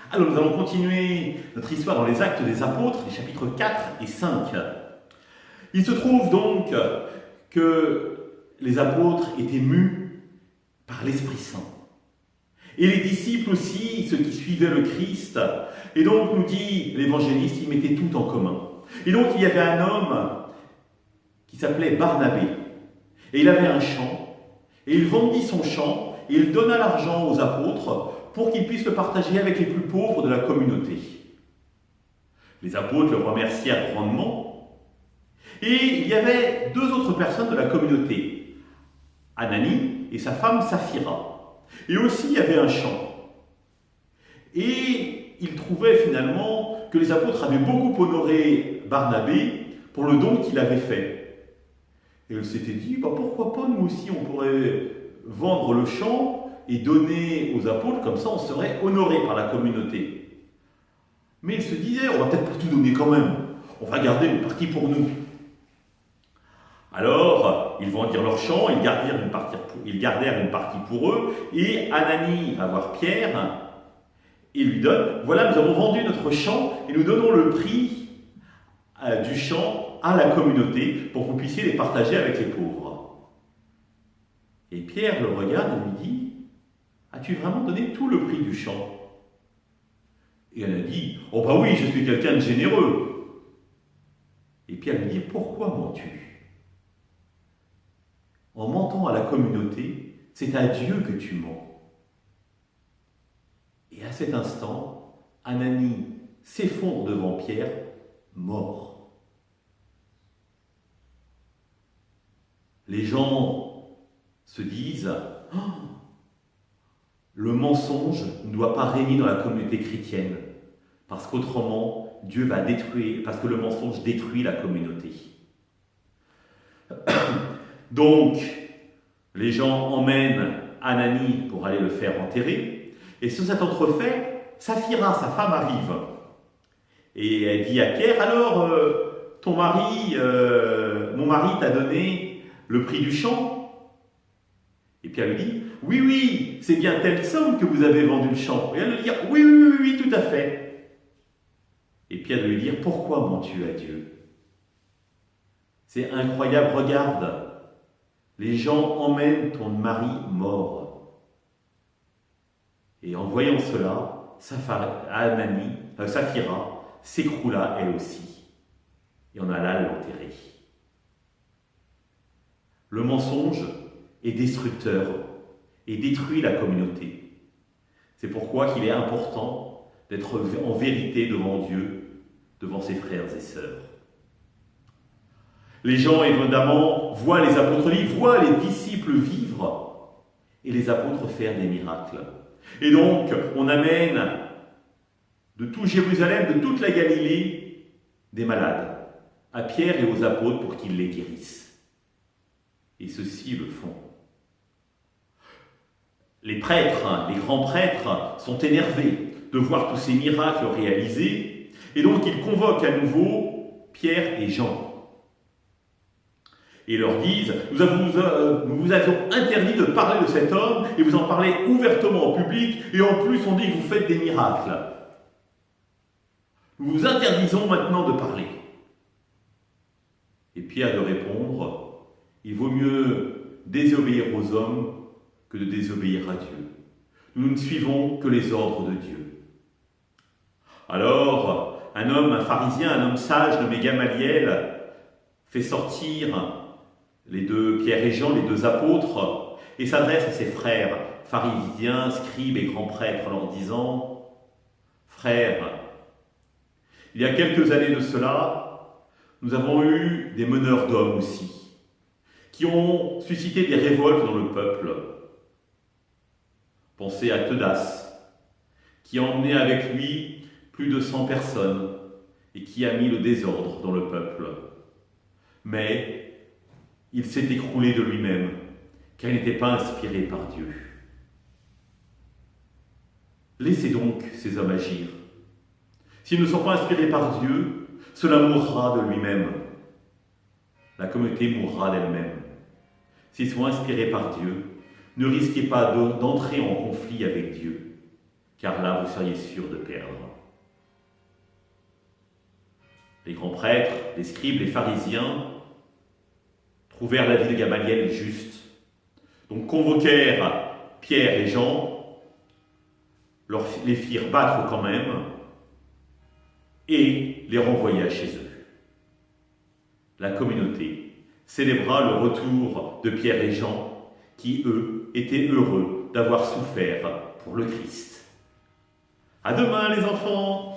Alors nous allons continuer notre histoire dans les Actes des Apôtres, les chapitres 4 et 5. Il se trouve donc que les apôtres étaient mus par l'Esprit Saint. Et les disciples aussi, ceux qui suivaient le Christ. Et donc, nous dit l'évangéliste, ils mettaient tout en commun. Et donc, il y avait un homme qui s'appelait Barnabé. Et il avait un champ. Et il vendit son champ. Et il donna l'argent aux apôtres pour qu'ils puissent le partager avec les plus pauvres de la communauté. Les apôtres le remercièrent grandement. Et il y avait deux autres personnes de la communauté, Ananie et sa femme Saphira. Et aussi, il y avait un champ. Et ils trouvaient finalement que les apôtres avaient beaucoup honoré Barnabé pour le don qu'il avait fait. Et ils s'étaient dit, pourquoi pas, nous aussi, on pourrait vendre le champ et donner aux apôtres, comme ça on serait honoré par la communauté. Mais ils se disaient, on va peut-être pas tout donner quand même, on va garder une partie pour nous. Alors, ils vendirent leur champ, ils gardèrent une partie pour eux, et Ananie va voir Pierre, et lui donne, voilà, nous avons vendu notre champ, et nous donnons le prix du champ à la communauté, pour que vous puissiez les partager avec les pauvres. Et Pierre le regarde et lui dit, as-tu vraiment donné tout le prix du champ? Et elle a dit, oh oui, je suis quelqu'un de généreux. Et Pierre lui dit, pourquoi mens-tu? En mentant à la communauté, c'est à Dieu que tu mens. Et à cet instant, Ananie s'effondre devant Pierre, mort. Les gens se disent, le mensonge ne doit pas régner dans la communauté chrétienne, parce qu'autrement, Dieu va détruire, parce que le mensonge détruit la communauté. Donc, les gens emmènent Ananie pour aller le faire enterrer, et sur cet entrefait, Saphira, sa femme, arrive. Et elle dit à Pierre, alors, mon mari t'a donné le prix du champ? Et Pierre lui dit, oui, c'est bien telle somme que vous avez vendu le champ. Et elle lui dit, oui, tout à fait. Et Pierre de lui dire, pourquoi mens-tu à Dieu? C'est incroyable, regarde. Les gens emmènent ton mari mort. Et en voyant cela, Saphira s'écroula elle aussi. Et on alla l'enterrer. Le mensonge est destructeur et détruit la communauté. C'est pourquoi il est important d'être en vérité devant Dieu, devant ses frères et sœurs. Les gens, évidemment, voient les apôtres vivre, voient les disciples vivre et les apôtres faire des miracles. Et donc, on amène de tout Jérusalem, de toute la Galilée, des malades à Pierre et aux apôtres pour qu'ils les guérissent. Et ceux-ci le font. Les prêtres, les grands prêtres, sont énervés de voir tous ces miracles réalisés, et donc ils convoquent à nouveau Pierre et Jean. Et leur disent, nous vous avions interdit de parler de cet homme, et vous en parlez ouvertement en public, et en plus on dit que vous faites des miracles. Nous vous interdisons maintenant de parler. Et Pierre de répondre, il vaut mieux désobéir aux hommes que de désobéir à Dieu. Nous ne suivons que les ordres de Dieu. Alors, un pharisien, un homme sage nommé Gamaliel, fait sortir les deux Pierre et Jean, les deux apôtres, et s'adresse à ses frères, pharisiens, scribes et grands prêtres, en leur disant, « Frères, il y a quelques années de cela, nous avons eu des meneurs d'hommes aussi, qui ont suscité des révoltes dans le peuple. Pensez à Teudas, qui a emmené avec lui plus de 100 personnes et qui a mis le désordre dans le peuple. Mais il s'est écroulé de lui-même, car il n'était pas inspiré par Dieu. Laissez donc ces hommes agir. S'ils ne sont pas inspirés par Dieu, cela mourra de lui-même. La communauté mourra d'elle-même. S'ils sont inspirés par Dieu, ne risquez pas d'entrer en conflit avec Dieu. car là vous seriez sûr de perdre. Les grands prêtres, les scribes, les pharisiens trouvèrent l'avis de Gamaliel juste. Donc convoquèrent Pierre et Jean, les firent battre quand même, et les renvoya chez eux. La communauté célébra le retour de Pierre et Jean, qui, eux, étaient heureux d'avoir souffert pour le Christ. À demain, les enfants!